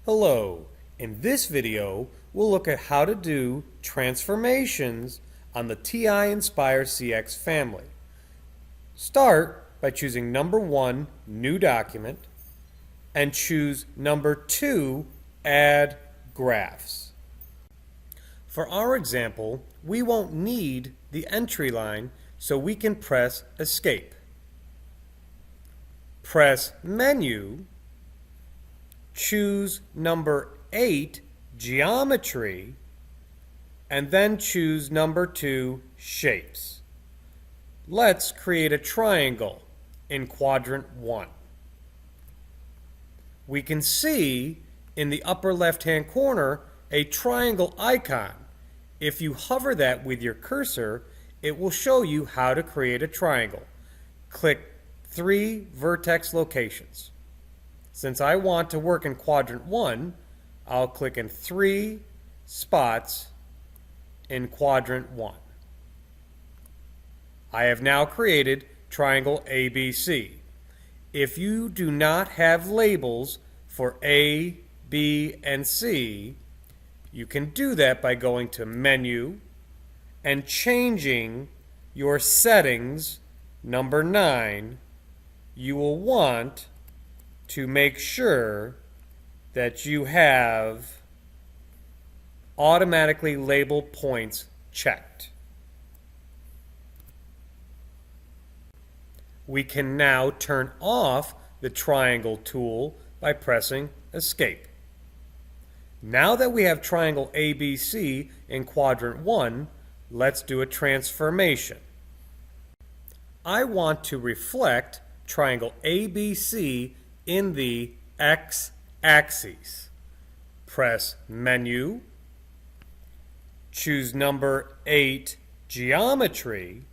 Hello, in this video we'll look at how to do transformations on the TI Nspire CX family. Start by choosing number 1, New Document, and choose number 2, Add Graphs. For our example, we won't need the entry line, so we can press Escape. Press Menu, choose number 8, Geometry, and then choose number 2, Shapes. Let's create a triangle in quadrant 1. We can see in the upper left-hand corner a triangle icon. If you hover that with your cursor, it will show you how to create a triangle. Click 3 vertex locations. Since I want to work in quadrant 1, I'll click in 3 spots in quadrant 1. I have now created triangle ABC. If you do not have labels for A, B, and C, you can do that by going to Menu and changing your settings, number 9. You will want to make sure that you have automatically label points checked. We can now turn off the triangle tool by pressing Escape. Now that we have triangle ABC in quadrant 1, let's do a transformation. I want to reflect triangle ABC in the x-axis. Press Menu, choose number 8, Geometry,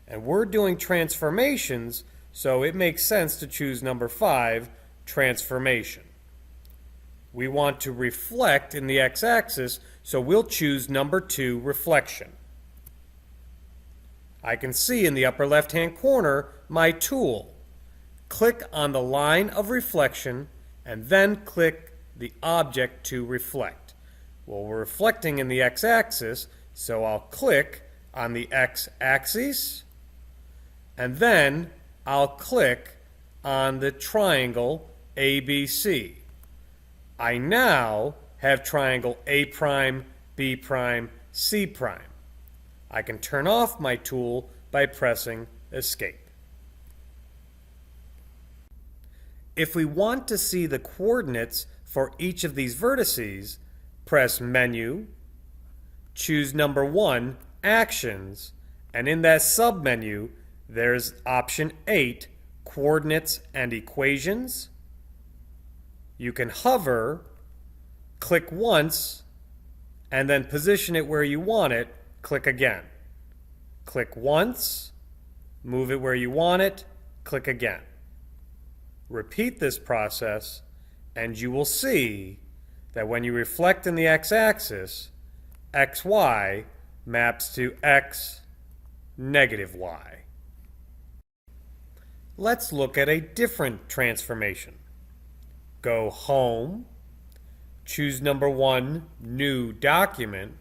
and we're doing transformations, so it makes sense to choose number 5, Transformation. We want to reflect in the x-axis, so we'll choose number 2, Reflection. I can see in the upper left-hand corner my tool. Click on the line of reflection and then click the object to reflect. Well, we're reflecting in the x-axis, so I'll click on the x-axis and then I'll click on the triangle ABC. I now have triangle A', B', C'. I can turn off my tool by pressing Escape. If we want to see the coordinates for each of these vertices, press Menu, choose number 1, Actions, and in that submenu, there's option 8, Coordinates and Equations. You can hover, click once, and then position it where you want it, click again. Click once, move it where you want it, click again. Repeat this process, and you will see that when you reflect in the x-axis, xy maps to x, negative y. Let's look at a different transformation. Go Home, choose number 1, New Document,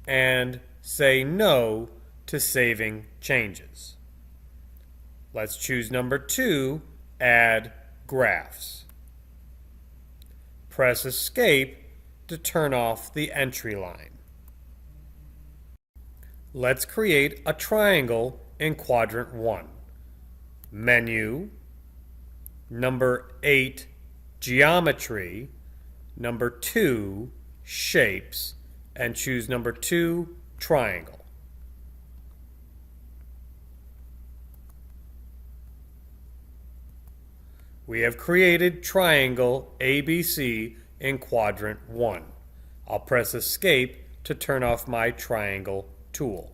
and say No to saving changes. Let's choose number 2, Add Graphs. Press Escape to turn off the entry line. Let's create a triangle in quadrant 1. Menu, number 8, Geometry, number 2, Shapes, and choose number 2, Triangle. We have created triangle ABC in quadrant 1. I'll press Escape to turn off my triangle tool.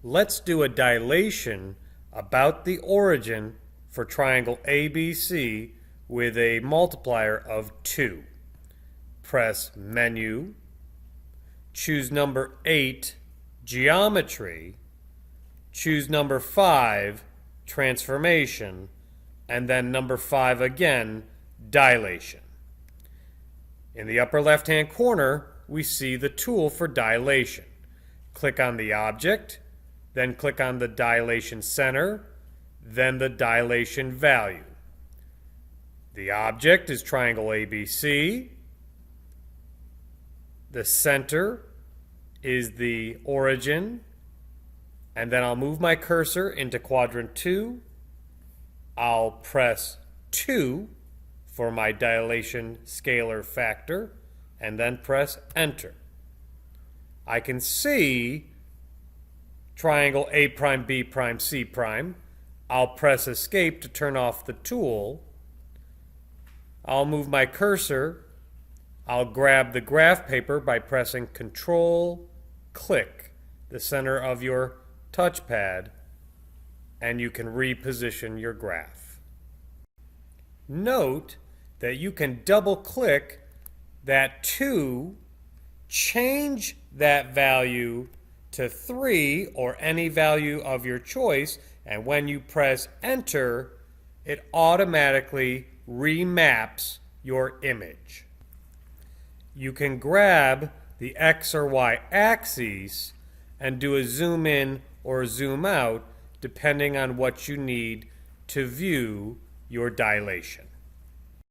Let's do a dilation about the origin for triangle ABC with a multiplier of 2. Press Menu, choose number 8, Geometry, choose number 5, Transformation, and then number 5 again, dilation. In the upper left-hand corner, we see the tool for dilation. Click on the object, then click on the dilation center, then the dilation value. The object is triangle ABC. The center is the origin. And then I'll move my cursor into quadrant 2. I'll press 2 for my dilation scalar factor, and then press enter. I can see triangle A prime, B prime, C prime. I'll press escape to turn off the tool. I'll move my cursor. I'll grab the graph paper by pressing Control, click the center of your touchpad, and you can reposition your graph. Note that you can double-click that 2, change that value to 3 or any value of your choice, and when you press enter, it automatically remaps your image. You can grab the X or Y axes and do a zoom in or zoom out depending on what you need to view your dilation.